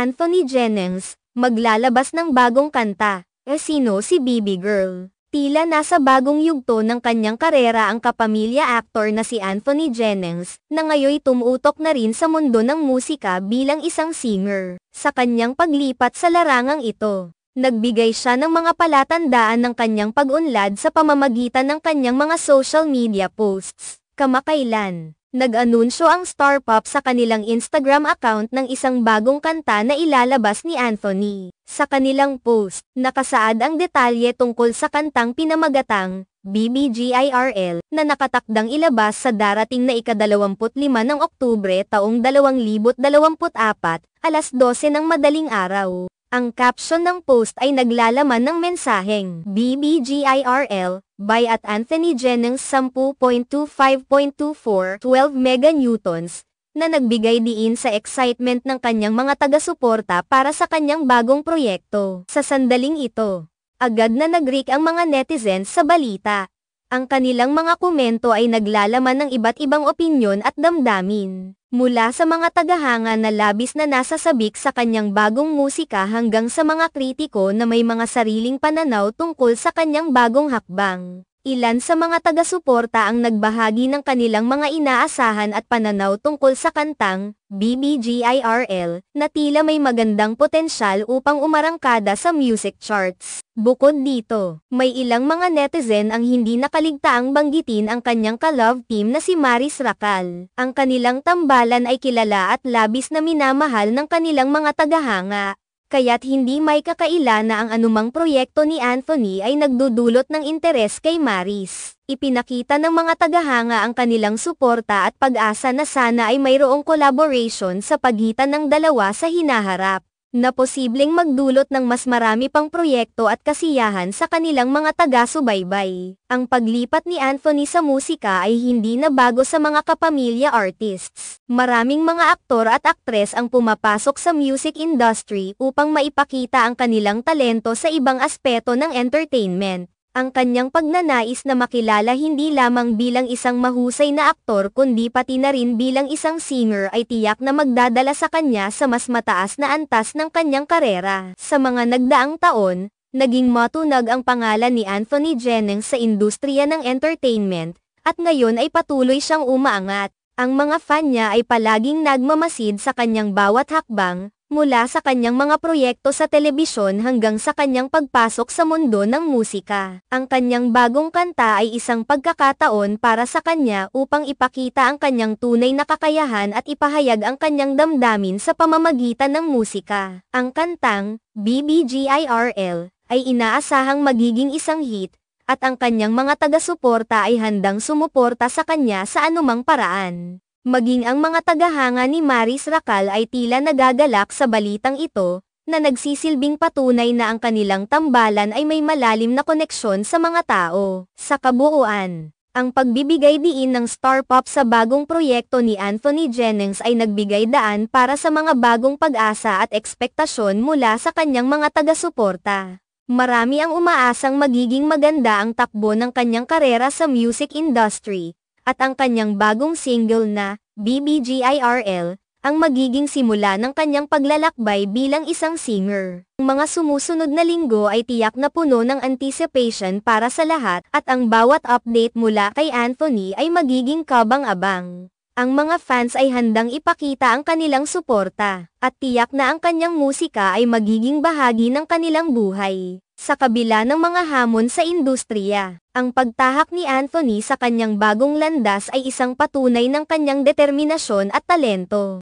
Anthony Jennings, maglalabas ng bagong kanta. Sino si Baby Girl? Tila nasa bagong yugto ng kanyang karera ang kapamilya actor na si Anthony Jennings, na ngayoy tumutok na rin sa mundo ng musika bilang isang singer. Sa kanyang paglipat sa larangang ito, nagbigay siya ng mga palatandaan ng kanyang pag-unlad sa pamamagitan ng kanyang mga social media posts. Kamakailan, nag-anunsyo ang Star Pop sa kanilang Instagram account ng isang bagong kanta na ilalabas ni Anthony. Sa kanilang post, nakasaad ang detalye tungkol sa kantang pinamagatang BBGIRL na nakatakdang ilabas sa darating na ika-25 ng Oktubre taong 2024, alas 12 ng madaling araw. Ang caption ng post ay naglalaman ng mensaheng BBGIRL by at Anthony Jennings 10.25.24 12 meganewtons na nagbigay diin sa excitement ng kanyang mga taga-suporta para sa kanyang bagong proyekto. Sa sandaling ito, agad na nag-react ang mga netizens sa balita. Ang kanilang mga komento ay naglalaman ng iba't ibang opinyon at damdamin. Mula sa mga tagahanga na labis na nasasabik sa kanyang bagong musika hanggang sa mga kritiko na may mga sariling pananaw tungkol sa kanyang bagong hakbang. Ilan sa mga taga-suporta ang nagbahagi ng kanilang mga inaasahan at pananaw tungkol sa kantang BBGIRL na tila may magandang potensyal upang umarangkada sa music charts. Bukod dito, may ilang mga netizen ang hindi nakaligtaang banggitin ang kanyang ka-love team na si Maris Racal. Ang kanilang tambalan ay kilala at labis na minamahal ng kanilang mga tagahanga. Kaya't hindi may kakaila na ang anumang proyekto ni Anthony ay nagdudulot ng interes kay Maris. Ipinakita ng mga tagahanga ang kanilang suporta at pag-asa na sana ay mayroong collaboration sa pagitan ng dalawa sa hinaharap, na posibleng magdulot ng mas marami pang proyekto at kasiyahan sa kanilang mga taga-subaybay. Ang paglipat ni Anthony sa musika ay hindi na bago sa mga kapamilya artists. Maraming mga aktor at aktres ang pumapasok sa music industry upang maipakita ang kanilang talento sa ibang aspeto ng entertainment. Ang kanyang pagnanais na makilala hindi lamang bilang isang mahusay na aktor kundi pati na rin bilang isang singer ay tiyak na magdadala sa kanya sa mas mataas na antas ng kanyang karera. Sa mga nagdaang taon, naging matunag ang pangalan ni Anthony Jennings sa industriya ng entertainment, at ngayon ay patuloy siyang umaangat. Ang mga fan niya ay palaging nagmamasid sa kanyang bawat hakbang, mula sa kanyang mga proyekto sa telebisyon hanggang sa kanyang pagpasok sa mundo ng musika. Ang kanyang bagong kanta ay isang pagkakataon para sa kanya upang ipakita ang kanyang tunay na kakayahan at ipahayag ang kanyang damdamin sa pamamagitan ng musika. Ang kantang BBGIRL ay inaasahang magiging isang hit, at ang kanyang mga taga-suporta ay handang sumuporta sa kanya sa anumang paraan. Maging ang mga tagahanga ni Maris Racal ay tila nagagalak sa balitang ito, na nagsisilbing patunay na ang kanilang tambalan ay may malalim na koneksyon sa mga tao. Sa kabuuan, ang pagbibigay diin ng Star Pop sa bagong proyekto ni Anthony Jennings ay nagbigay daan para sa mga bagong pag-asa at ekspektasyon mula sa kanyang mga taga-suporta. Marami ang umaasang magiging maganda ang takbo ng kanyang karera sa music industry, at ang kanyang bagong single na BBGIRL ang magiging simula ng kanyang paglalakbay bilang isang singer. Ang mga sumusunod na linggo ay tiyak na puno ng anticipation para sa lahat, at ang bawat update mula kay Anthony ay magiging kabang-abang. Ang mga fans ay handang ipakita ang kanilang suporta, at tiyak na ang kanyang musika ay magiging bahagi ng kanilang buhay. Sa kabila ng mga hamon sa industriya, ang pagtahak ni Anthony sa kanyang bagong landas ay isang patunay ng kanyang determinasyon at talento.